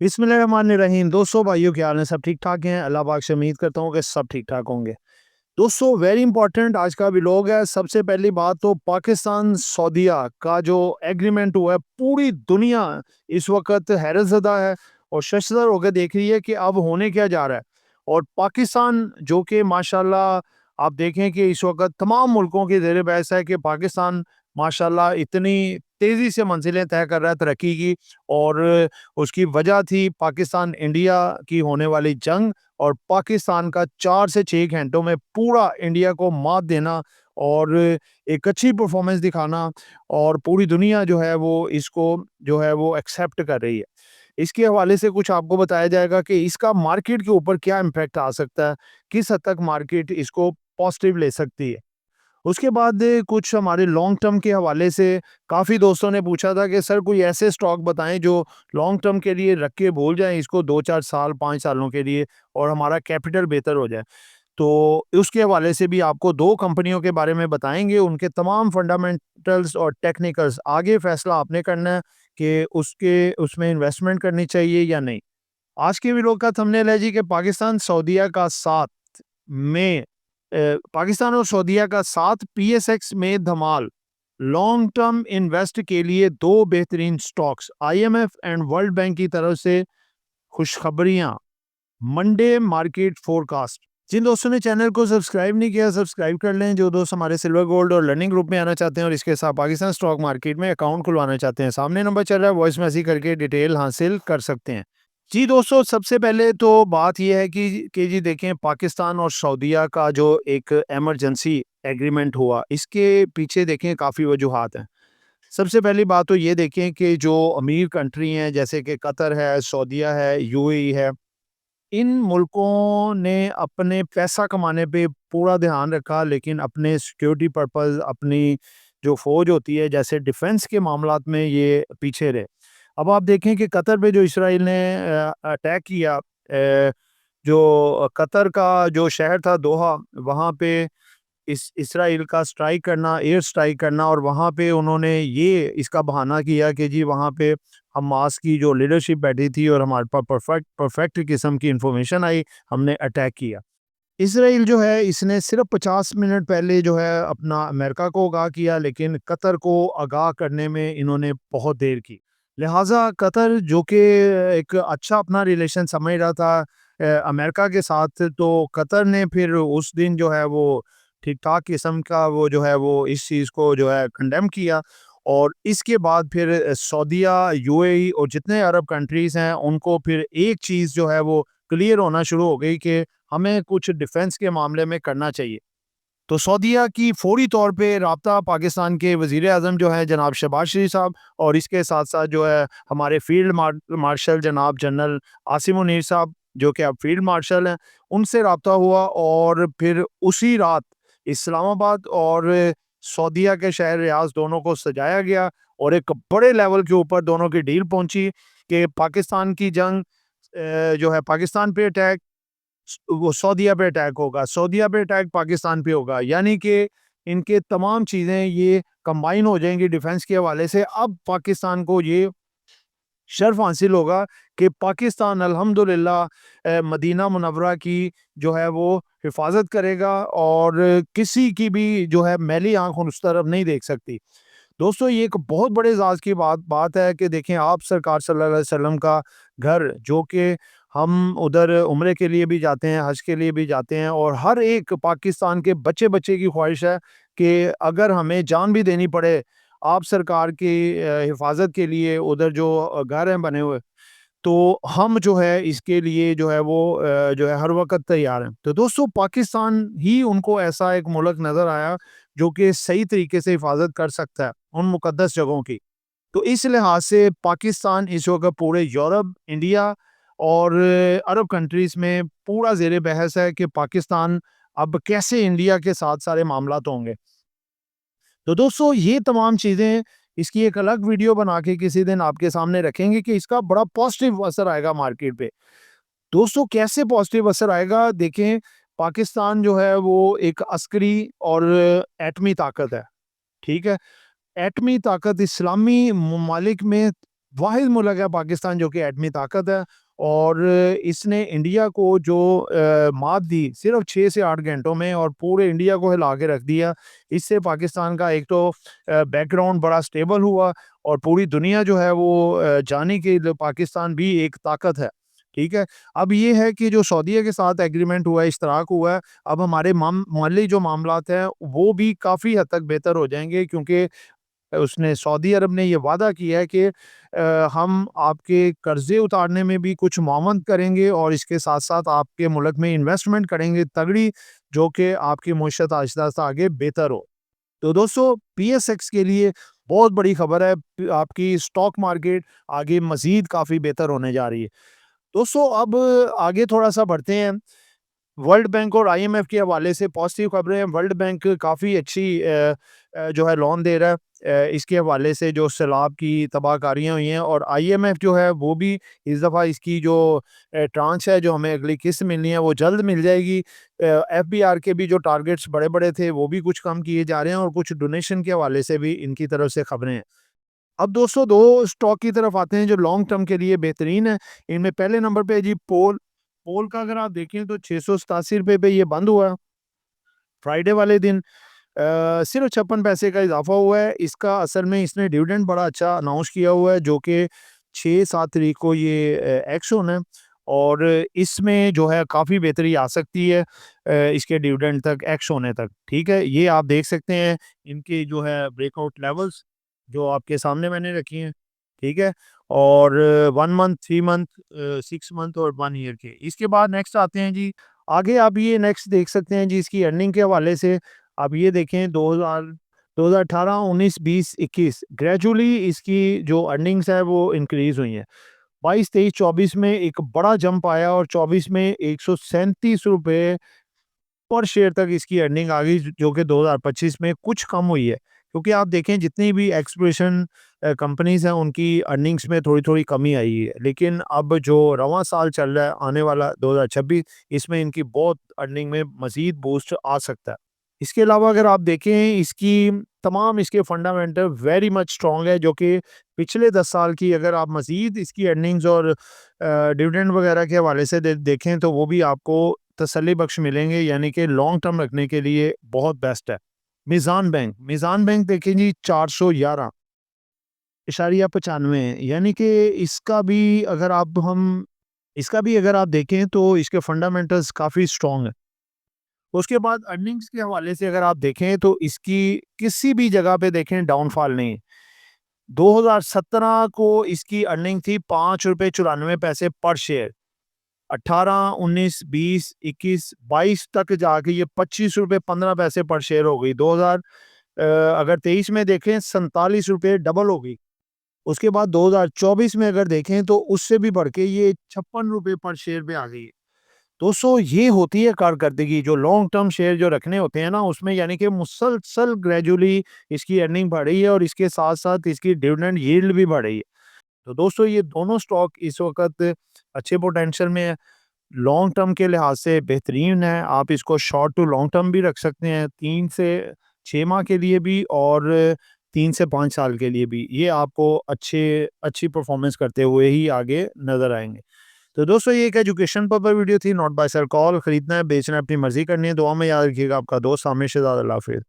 बिस्मिल्लाहिर्रहमानिर्रहीम। दोस्तों, भाइयों, क्या हाल है? सब ठीक ठाक हैं? अल्लाह पाक से उम्मीद करता हूँ कि सब ठीक ठाक होंगे। दोस्तों, वेरी इंपॉर्टेंट आज का व्लॉग है। सबसे पहली बात तो पाकिस्तान सऊदीया का जो एग्रीमेंट हुआ है, पूरी दुनिया इस वक्त हैरत ज़दा है और शशदर होकर देख रही है कि अब होने क्या जा रहा है। और पाकिस्तान जो कि माशाल्लाह आप देखें कि इस वक्त तमाम मुल्कों की ज़ेर बहस है कि पाकिस्तान माशाल्लाह इतनी तेज़ी से मंजिलें तय कर रहा है तरक्की की। और उसकी वजह थी पाकिस्तान इंडिया की होने वाली जंग और पाकिस्तान का 4 से 6 घंटों में पूरा इंडिया को मात देना और एक अच्छी परफॉर्मेंस दिखाना। और पूरी दुनिया जो है वो इसको जो है वो एक्सेप्ट कर रही है। इसके हवाले से कुछ आपको बताया जाएगा कि इसका मार्केट के ऊपर क्या इम्पैक्ट आ सकता है, किस हद तक मार्केट इसको पॉजिटिव ले सकती है। उसके बाद कुछ हमारे लॉन्ग टर्म के हवाले से काफ़ी दोस्तों ने पूछा था कि सर कोई ऐसे स्टॉक बताएं जो लॉन्ग टर्म के लिए रख के भूल जाएं इसको 2-4 साल 5 सालों के लिए और हमारा कैपिटल बेहतर हो जाए। तो उसके हवाले से भी आपको 2 कंपनियों के बारे में बताएंगे, उनके तमाम फंडामेंटल्स और टेक्निकल्स। आगे फैसला आपने करना है कि उसके उसमें इन्वेस्टमेंट करनी चाहिए या नहीं। आज के वीडियो का थंबनेल है जी कि पाकिस्तान सऊदीया का साथ में पाकिस्तान और सऊदीया का साथ पीएसएक्स में धमाल। लॉन्ग टर्म इन्वेस्ट के लिए 2 बेहतरीन stocks. IMF and world bank की तरफ से खुशखबरियां। Monday market forecast. जिन दोस्तों ने चैनल को सब्सक्राइब नहीं किया, सब्सक्राइब कर लें। जो दोस्त हमारे सिल्वर गोल्ड और लर्निंग ग्रुप में आना चाहते हैं और इसके साथ पाकिस्तान स्टॉक मार्केट में अकाउंट खुलवाना चाहते हैं, सामने नंबर चल रहा है, वॉइस मैसेज करके डिटेल हासिल कर सकते हैं। जी दोस्तों, सबसे पहले तो बात यह है कि जी देखें, पाकिस्तान और सऊदीया का जो एक इमरजेंसी एग्रीमेंट हुआ, इसके पीछे देखें काफ़ी वजूहात हैं। सबसे पहली बात तो ये देखें कि जो अमीर कंट्री हैं जैसे कि कतर है, सऊदीया है, यूएई है, इन मुल्कों ने अपने पैसा कमाने पे पूरा ध्यान रखा, लेकिन अपने सिक्योरिटी पर्पस, अपनी जो फ़ौज होती है जैसे डिफेंस के मामलात में ये पीछे रहे। अब आप देखें कि कतर पे जो इसराइल ने अटैक किया, जो कतर का जो शहर था दोहा, वहाँ पे इस इसराइल का स्ट्राइक करना, एयर स्ट्राइक करना, और वहाँ पे उन्होंने ये इसका बहाना किया कि जी वहाँ पे हमास की जो लीडरशिप बैठी थी और हमारे पास परफेक्ट परफेक्ट किस्म की इंफॉर्मेशन आई, हमने अटैक किया। इसराइल जो है इसने सिर्फ 50 मिनट पहले जो है अपना अमेरिका को आगाह किया, लेकिन कतर को आगाह करने में इन्होंने बहुत देर की। लिहाजा कतर जो कि एक अच्छा अपना रिलेशन समझ रहा था अमेरिका के साथ, तो कतर ने फिर उस दिन जो है वो ठीक ठाक किस्म का वो जो है वो इस चीज़ को जो है कंडेम किया। और इसके बाद फिर सऊदीया, यूएई और जितने अरब कंट्रीज़ हैं उनको फिर एक चीज़ जो है वो क्लियर होना शुरू हो गई कि हमें कुछ डिफेंस के मामले में करना चाहिए। तो सऊदीया की फौरी तौर पे राब्ता पाकिस्तान के वज़ीर-ए-आज़म जो हैं जनाब शहबाज शरीफ साहब, और इसके साथ-साथ जो है हमारे फील्ड मार्शल जनाब जनरल आसिम मुनीर साहब, जो कि अब फील्ड मार्शल हैं, उनसे राब्ता हुआ। और फिर उसी रात इस्लामाबाद और सऊदीया के शहर रियाद दोनों को सजाया गया और एक बड़े लेवल के ऊपर दोनों की डील पहुंची कि पाकिस्तान की जंग जो है पाकिस्तान पे अटैक, वो सऊदीया पे अटैक होगा, सऊदीया पे अटैक पाकिस्तान पे होगा। यानी कि इनके तमाम चीज़ें ये कंबाइन हो जाएंगी डिफेंस के हवाले से। अब पाकिस्तान को ये शर्फ हासिल होगा कि पाकिस्तान अल्हम्दुलिल्लाह मदीना मुनव्वरा की जो है वो हिफाजत करेगा और किसी की भी जो है मैली आंख उस तरफ नहीं देख सकती। दोस्तों, ये एक बहुत बड़े एजाज़ की बात है कि देखें, आप सरकार सल्लल्लाहु अलैहि वसल्लम का घर, जो कि हम उधर उम्रे के लिए भी जाते हैं, हज के लिए भी जाते हैं, और हर एक पाकिस्तान के बच्चे-बच्चे की ख्वाहिश है कि अगर हमें जान भी देनी पड़े, आप सरकार की हिफाजत के लिए उधर जो घर हैं बने हुए, तो हम जो है इसके लिए जो है वो जो है हर वक़्त तैयार हैं। तो दोस्तों, पाकिस्तान ही उनको ऐसा एक मुल्क नज़र आया जो कि सही तरीके से हिफाजत कर सकता है उन मुक़द्दस जगहों की। तो इस लिहाज से पाकिस्तान इस वक़्त पूरे यूरोप, इंडिया और अरब कंट्रीज़ में पूरा ज़ेर बहस है कि पाकिस्तान अब कैसे इंडिया के साथ सारे मामलात होंगे। तो दोस्तों, ये तमाम चीज़ें, इसकी एक अलग वीडियो बना के किसी दिन आपके सामने रखेंगे कि इसका बड़ा पॉजिटिव असर आएगा मार्केट पे। दोस्तों, कैसे पॉजिटिव असर आएगा? देखें, पाकिस्तान जो है वो एक अस्करी और एटमी ताकत है, ठीक है? एटमी ताकत इस्लामी ममालिक में वाहिद मुल्क है पाकिस्तान जो कि एटमी ताकत है, और इसने इंडिया को जो मात दी सिर्फ 6 से 8 घंटों में, और पूरे इंडिया को हिला के रख दिया। इससे पाकिस्तान का एक तो बैकग्राउंड बड़ा स्टेबल हुआ, और पूरी दुनिया जो है वो जानी कि पाकिस्तान भी एक ताकत है। ठीक है? अब ये है कि जो सऊदीया के साथ एग्रीमेंट हुआ है, इश्तराक हुआ है, अब हमारे माली जो मामलात हैं वो भी काफ़ी हद तक बेहतर हो जाएँगे, क्योंकि उसने सऊदी अरब ने ये वादा किया है कि हम आपके कर्ज़े उतारने में भी कुछ मुआवनत करेंगे, और इसके साथ-साथ आपके मुल्क में इन्वेस्टमेंट करेंगे तगड़ी, जो कि आपकी मईशत आहिस्ता-आहिस्ता आगे बेहतर हो। तो दोस्तों, पीएसएक्स के लिए बहुत बड़ी खबर है, आपकी स्टॉक मार्केट आगे मज़ीद काफ़ी बेहतर होने जा रही है। दोस्तों, अब आगे थोड़ा-सा बढ़ते हैं। वर्ल्ड बैंक और आईएमएफ के हवाले से पॉजिटिव खबरें हैं। वर्ल्ड बैंक काफ़ी अच्छी जो है लोन दे रहा है इसके हवाले से, जो सैलाब की तबाहकारियाँ हुई हैं, और आईएमएफ जो है वो भी इस दफ़ा इसकी जो ट्रांच है, जो हमें अगली किस्त मिलनी है, वो जल्द मिल जाएगी। एफबीआर के भी जो टारगेट्स बड़े-बड़े थे वो भी कुछ कम किए जा रहे हैं, और कुछ डोनेशन के हवाले से भी इनकी तरफ से खबरें हैं। अब दोस्तों, 2 स्टॉक की तरफ आते हैं जो लॉन्ग टर्म के लिए बेहतरीन है। इनमें पहले नंबर पे है जी पोल। पोल का अगर आप देखें तो ₹687 पे ये बंद हुआ फ्राइडे वाले दिन। सिर्फ 56 पैसे का इज़ाफ़ा हुआ है। इसका असल में इसने डिविडेंड बड़ा अच्छा अनाउंस किया हुआ है, जो कि 6-7 तारीख को ये एक्स होना है, और इसमें जो है काफ़ी बेहतरी आ सकती है इसके डिविडेंड तक एक्स होने तक। ठीक है? ये आप देख सकते हैं इनके जो है ब्रेकआउट लेवल्स, जो आपके सामने मैंने रखी हैं। ठीक है? और 1 मंथ, 3 मंथ, 6 मंथ और 1 ईयर के। इसके बाद नेक्स्ट आते हैं जी, आगे आप ये नेक्स्ट देख सकते हैं जी इसकी अर्निंग के हवाले से। आप ये देखें 2018, 19, 20, 21 ग्रेजुअली इसकी जो अर्निंग्स है वो इंक्रीज़ हुई हैं। 22, 23, 24 में एक बड़ा जंप आया, और 24 में ₹137 पर शेयर तक इसकी अर्निंग आ गई, जो कि 2025 में कुछ कम हुई है। क्योंकि आप देखें जितनी भी एक्सप्लोरेशन कंपनीज़ हैं उनकी अर्निंग्स में थोड़ी-थोड़ी कमी आई है। लेकिन अब जो रवाँ साल चल रहा है आने वाला 2026, इसमें इनकी बहुत अर्निंग में मज़ीद बूस्ट आ सकता है। इसके अलावा अगर आप देखें इसकी तमाम इसके फंडामेंटल वेरी मच स्ट्रॉन्ग है, जो कि पिछले 10 साल की अगर आप मज़ीद इसकी अर्निंग्स और डिविडेंड वगैरह के हवाले से देखें तो वो भी आपको तसल्ली बख्श मिलेंगे, यानी कि लॉन्ग टर्म रखने के लिए बहुत बेस्ट है। मीज़ान बैंक देखें जी 411.95 है, यानी कि इसका भी अगर आप देखें तो इसके फंडामेंटल्स काफ़ी स्ट्रॉन्ग है। उसके बाद अर्निंग्स के हवाले से अगर आप देखें तो इसकी किसी भी जगह पे देखें डाउनफॉल नहीं है। 2017 को इसकी अर्निंग थी ₹5.94 पर शेयर। 18, 19, 20, 21, 22 तक जाके ये ₹25.15 पर शेयर हो गई। 2000 अगर 23 में देखें ₹47 डबल हो गई। उसके बाद 2024 में अगर देखें तो उससे भी बढ़ के ये ₹56 पर शेयर पे आ गई है। दोस्तों, ये होती है कारकर्दगी, जो लॉन्ग टर्म शेयर जो रखने होते हैं ना उसमें, यानी कि मुसलसल ग्रेजुअली इसकी अर्निंग बढ़ रही है, और इसके साथ-साथ इसकी डिविडेंड यील्ड भी बढ़ रही है। तो दोस्तों, ये दोनों स्टॉक इस वक़्त अच्छे पोटेंशियल में है। लॉन्ग टर्म के लिहाज से बेहतरीन है। आप इसको शॉर्ट टू लॉन्ग टर्म भी रख सकते हैं, 3 से 6 माह के लिए भी, और 3 से 5 साल के लिए भी। ये आपको अच्छी परफ़ॉर्मेंस करते हुए ही आगे नज़र आएँगे। तो दोस्तों, ये एक एजुकेशन पर्पस वीडियो थी, नॉट बाय सर कॉल। खरीदना है, बेचना है, अपनी मर्ज़ी करनी है। दुआ में याद रखिएगा। आपका दोस्त हामिद शहज़ाद। अल्लाह हाफ़िज़।